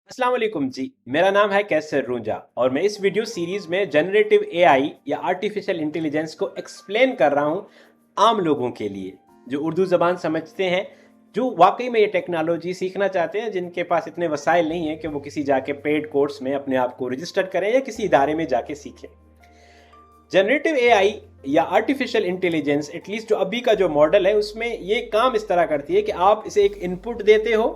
अस्सलाम वालेकुम जी। मेरा नाम है कैसर रूंजा और मैं इस वीडियो सीरीज में जनरेटिव एआई या आर्टिफिशियल इंटेलिजेंस को एक्सप्लेन कर रहा हूँ आम लोगों के लिए जो उर्दू ज़बान समझते हैं, जो वाकई में ये टेक्नोलॉजी सीखना चाहते हैं, जिनके पास इतने वसाइल नहीं है कि वो किसी जाके पेड कोर्स में अपने आप को रजिस्टर करें या किसी इदारे में जाके सीखें। जनरेटिव एआई या आर्टिफिशियल इंटेलिजेंस एटलीस्ट जो अभी का जो मॉडल है उसमें ये काम इस तरह करती है कि आप इसे एक इनपुट देते हो,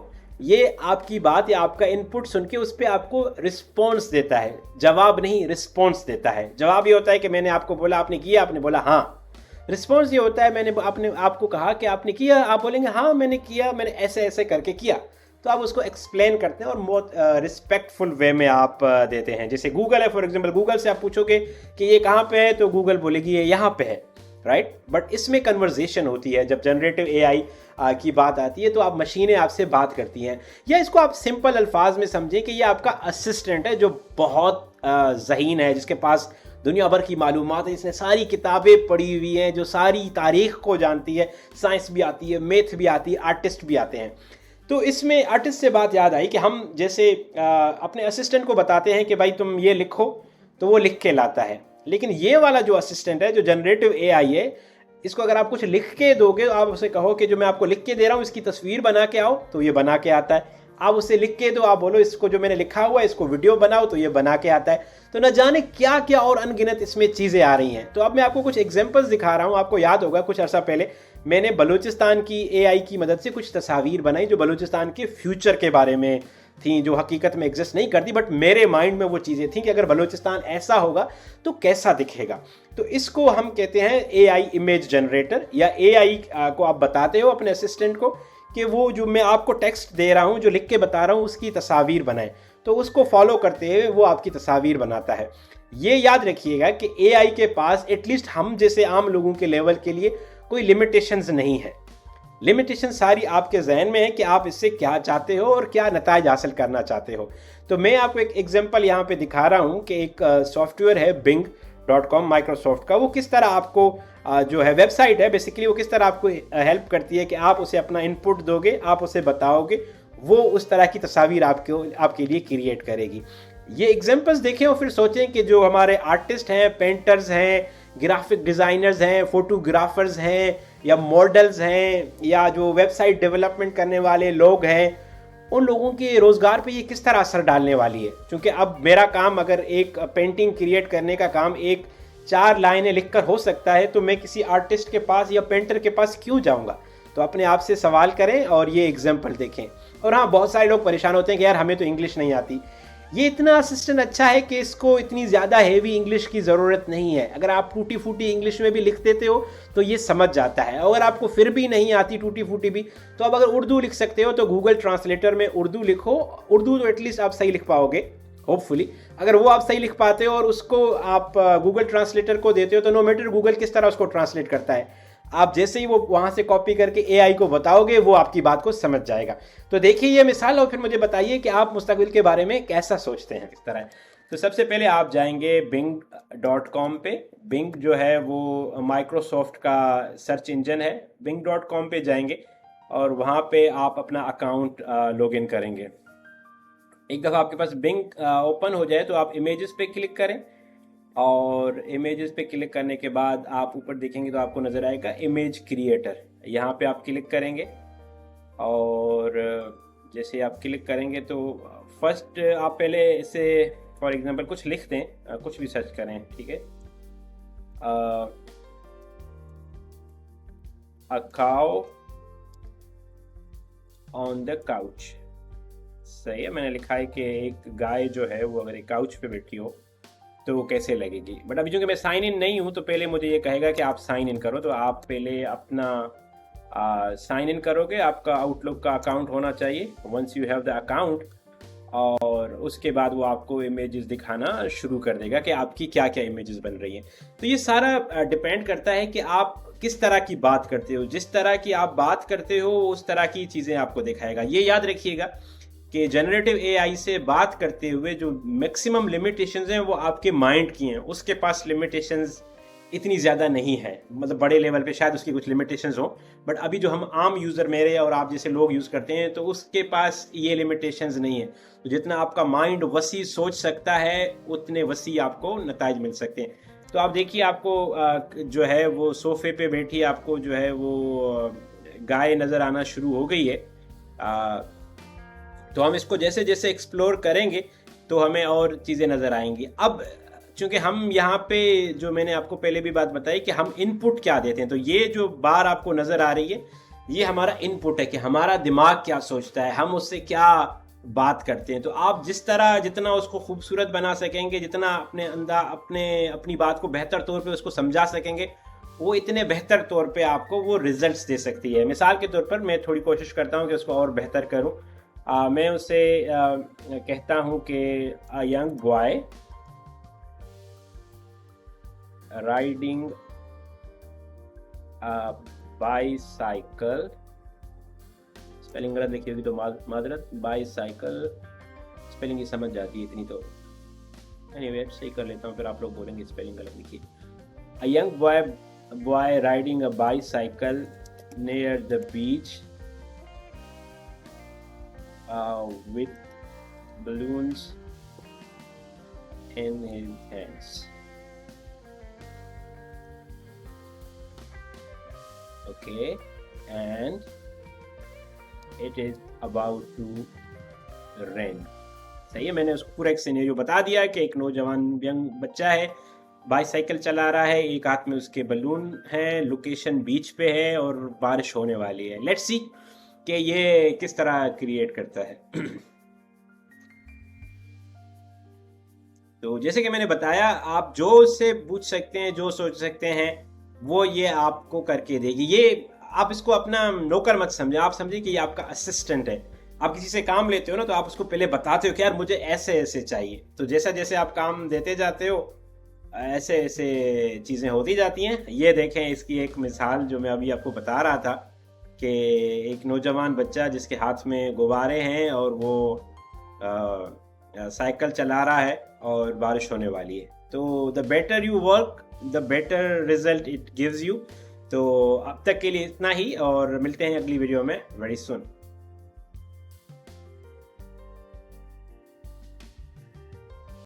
ये आपकी बात या आपका इनपुट सुन के उस पर आपको रिस्पॉन्स देता है, जवाब नहीं रिस्पॉन्स देता है। जवाब ये होता है कि मैंने आपको बोला, आपने किया, आपने बोला हाँ। रिस्पॉन्स ये होता है मैंने आपने आपको कहा कि आपने किया, आप बोलेंगे हाँ मैंने किया, मैंने ऐसे ऐसे करके किया। तो आप उसको एक्सप्लेन करते हैं और बहुत रिस्पेक्टफुल वे में आप देते हैं। जैसे गूगल है फॉर एग्जांपल, गूगल से आप पूछोगे कि ये कहाँ पे है तो गूगल बोलेगी ये यहाँ पे है, राइट। बट इसमें कन्वर्जेशन होती है। जब जनरेटिव एआई की बात आती है तो आप मशीनें आपसे बात करती हैं, या इसको आप सिंपल अल्फाज में समझें कि ये आपका असिस्टेंट है जो बहुत ज़हीन है, जिसके पास दुनिया भर की मालूमात है, इसने सारी किताबें पढ़ी हुई हैं, जो सारी तारीख को जानती है, साइंस भी आती है, मैथ भी आती है, आर्टिस्ट भी आते हैं। तो इसमें आर्टिस्ट से बात याद आई कि हम जैसे अपने असिस्टेंट को बताते हैं कि भाई तुम ये लिखो, तो वो लिख के लाता है। लेकिन ये वाला जो असिस्टेंट है, जो जनरेटिव एआई है, इसको अगर आप कुछ लिख के दोगे, आप उसे कहो कि जो मैं आपको लिख के दे रहा हूँ इसकी तस्वीर बना के आओ, तो ये बना के आता है। आप उसे लिख के दो, आप बोलो इसको जो मैंने लिखा हुआ है इसको वीडियो बनाओ, तो ये बना के आता है। तो न जाने क्या क्या और अनगिनत इसमें चीज़ें आ रही हैं। तो अब मैं आपको कुछ एग्जांपल्स दिखा रहा हूँ। आपको याद होगा कुछ अर्सा पहले मैंने बलूचिस्तान की एआई की मदद से कुछ तस्वीर बनाई जो बलूचिस्तान के फ्यूचर के बारे में थी, जो हकीकत में एग्जिस्ट नहीं करती, बट मेरे माइंड में वो चीज़ें थी कि अगर बलूचिस्तान ऐसा होगा तो कैसा दिखेगा। तो इसको हम कहते हैं एआई इमेज जनरेटर, या एआई को आप बताते हो अपने असिस्टेंट को कि वो जो मैं आपको टेक्स्ट दे रहा हूँ, जो लिख के बता रहा हूँ, उसकी तस्वीर बनाए। तो उसको फॉलो करते हुए वो आपकी तस्वीर बनाता है। ये याद रखिएगा कि एआई के पास एटलीस्ट हम जैसे आम लोगों के लेवल के लिए कोई लिमिटेशंस नहीं है। लिमिटेशन सारी आपके जहन में है कि आप इससे क्या चाहते हो और क्या नताइज हासिल करना चाहते हो। तो मैं आपको एक एग्जांपल यहाँ पे दिखा रहा हूँ कि एक सॉफ्टवेयर है Bing.com माइक्रोसॉफ्ट का। वो किस तरह आपको जो है वेबसाइट है बेसिकली, वो किस तरह आपको हेल्प करती है कि आप उसे अपना इनपुट दोगे, आप उसे बताओगे, वो उस तरह की तस्वीर आपके लिए क्रिएट करेगी। ये एग्जांपल्स देखें और फिर सोचें कि जो हमारे आर्टिस्ट हैं, पेंटर्स हैं, ग्राफिक डिज़ाइनर्स हैं, फोटोग्राफर्स हैं, या मॉडल्स हैं, या जो वेबसाइट डेवलपमेंट करने वाले लोग हैं, उन लोगों के रोज़गार पे ये किस तरह असर डालने वाली है। क्योंकि अब मेरा काम, अगर एक पेंटिंग क्रिएट करने का काम एक 4 लाइनें लिखकर हो सकता है, तो मैं किसी आर्टिस्ट के पास या पेंटर के पास क्यों जाऊंगा। तो अपने आप से सवाल करें और ये एग्जाम्पल देखें। और हाँ, बहुत सारे लोग परेशान होते हैं कि यार हमें तो इंग्लिश नहीं आती। ये इतना असिस्टेंट अच्छा है कि इसको इतनी ज़्यादा हेवी इंग्लिश की ज़रूरत नहीं है। अगर आप टूटी फूटी इंग्लिश में भी लिख देते हो तो ये समझ जाता है। अगर आपको फिर भी नहीं आती टूटी फूटी भी, तो अब अगर उर्दू लिख सकते हो तो गूगल ट्रांसलेटर में उर्दू लिखो। उर्दू तो एटलीस्ट आप सही लिख पाओगे होपफुली। अगर वो आप सही लिख पाते हो और उसको आप गूगल ट्रांसलेटर को देते हो, तो नो मैटर गूगल किस तरह उसको ट्रांसलेट करता है, आप जैसे ही वो वहाँ से कॉपी करके एआई को बताओगे, वो आपकी बात को समझ जाएगा। तो देखिए ये मिसाल, और फिर मुझे बताइए कि आप मुस्तकबिल के बारे में कैसा सोचते हैं इस तरह। तो सबसे पहले आप जाएंगे Bing.com पे। Bing जो है वो माइक्रोसॉफ्ट का सर्च इंजन है। Bing.com पे जाएंगे और वहाँ पे आप अपना अकाउंट लॉगिन करेंगे। एक दफ़ा आपके पास Bing ओपन हो जाए तो आप इमेजेस पे क्लिक करें, और इमेजेस पे क्लिक करने के बाद आप ऊपर देखेंगे तो आपको नज़र आएगा इमेज क्रिएटर। यहाँ पे आप क्लिक करेंगे और जैसे आप क्लिक करेंगे तो फर्स्ट आप पहले इसे फॉर एग्जांपल कुछ लिख दें, कुछ भी सर्च करें, ठीक है। A cow on the couch, सही है। मैंने लिखा है कि एक गाय जो है वो अगर एक काउच पे बैठी हो तो वो कैसे लगेगी। बट अभी चूंकि मैं साइन इन नहीं हूँ तो पहले मुझे ये कहेगा कि आप साइन इन करो। तो आप पहले अपना साइन इन करोगे, आपका आउटलुक का अकाउंट होना चाहिए once you have the account, और उसके बाद वो आपको इमेजेस दिखाना शुरू कर देगा कि आपकी क्या क्या इमेजेस बन रही हैं। तो ये सारा डिपेंड करता है कि आप किस तरह की बात करते हो। जिस तरह की आप बात करते हो उस तरह की चीज़ें आपको दिखाएगा। ये याद रखिएगा कि जनरेटिव एआई से बात करते हुए जो मैक्सिमम लिमिटेशंस हैं वो आपके माइंड की हैं, उसके पास लिमिटेशंस इतनी ज़्यादा नहीं है, मतलब बड़े लेवल पे शायद उसकी कुछ लिमिटेशंस हो, बट अभी जो हम आम यूज़र, मेरे और आप जैसे लोग यूज़ करते हैं, तो उसके पास ये लिमिटेशंस नहीं है। तो जितना आपका माइंड वसी सोच सकता है, उतने वसी आपको नताइज मिल सकते हैं। तो आप देखिए, आपको जो है वो सोफे पे बैठी आपको जो है वो गाय नज़र आना शुरू हो गई है। तो हम इसको जैसे जैसे एक्सप्लोर करेंगे तो हमें और चीज़ें नज़र आएंगी। अब चूंकि हम यहाँ पे, जो मैंने आपको पहले भी बात बताई कि हम इनपुट क्या देते हैं, तो ये जो बार आपको नज़र आ रही है, ये हमारा इनपुट है कि हमारा दिमाग क्या सोचता है, हम उससे क्या बात करते हैं। तो आप जिस तरह जितना उसको खूबसूरत बना सकेंगे, जितना अपने अंदर अपनी बात को बेहतर तौर पे उसको समझा सकेंगे, वो इतने बेहतर तौर पे आपको वो रिजल्ट्स दे सकती है। मिसाल के तौर पर मैं थोड़ी कोशिश करता हूँ कि उसको और बेहतर करूँ। मैं उसे कहता हूँ कि a young boy riding bicycle, spelling गलत लिखी होगी तो माजरत, बाईसाइकिल स्पेलिंग ही समझ जाती है इतनी तो, एनीवे सही कर लेता हूँ, फिर आप लोग बोलेंगे स्पेलिंग गलत लिखी। A young boy riding a bicycle near the beach with balloons in his hands. Okay, and it is about to rain. सही है, मैंने उसको पूरा एक सिनेरियो बता दिया कि एक नौजवान यंग बच्चा है, बाईसाइकिल चला रहा है, एक हाथ में उसके बलून है, लोकेशन बीच पे है और बारिश होने वाली है। लेट्स सी कि ये किस तरह क्रिएट करता है। तो जैसे कि मैंने बताया, आप जो उससे पूछ सकते हैं, जो सोच सकते हैं, वो ये आपको करके देगी। ये आप इसको अपना नौकर मत समझे, आप समझिए कि ये आपका असिस्टेंट है। आप किसी से काम लेते हो ना, तो आप उसको पहले बताते हो कि यार मुझे ऐसे ऐसे चाहिए, तो जैसा जैसे आप काम देते जाते हो, ऐसे ऐसे चीज़ें होती जाती हैं। ये देखें, इसकी एक मिसाल जो मैं अभी आपको बता रहा था कि एक नौजवान बच्चा जिसके हाथ में गुब्बारे हैं और वो साइकिल चला रहा है और बारिश होने वाली है। तो the better you work, the better result it gives you. तो अब तक के लिए इतना ही, और मिलते हैं अगली वीडियो में वेरी सुन।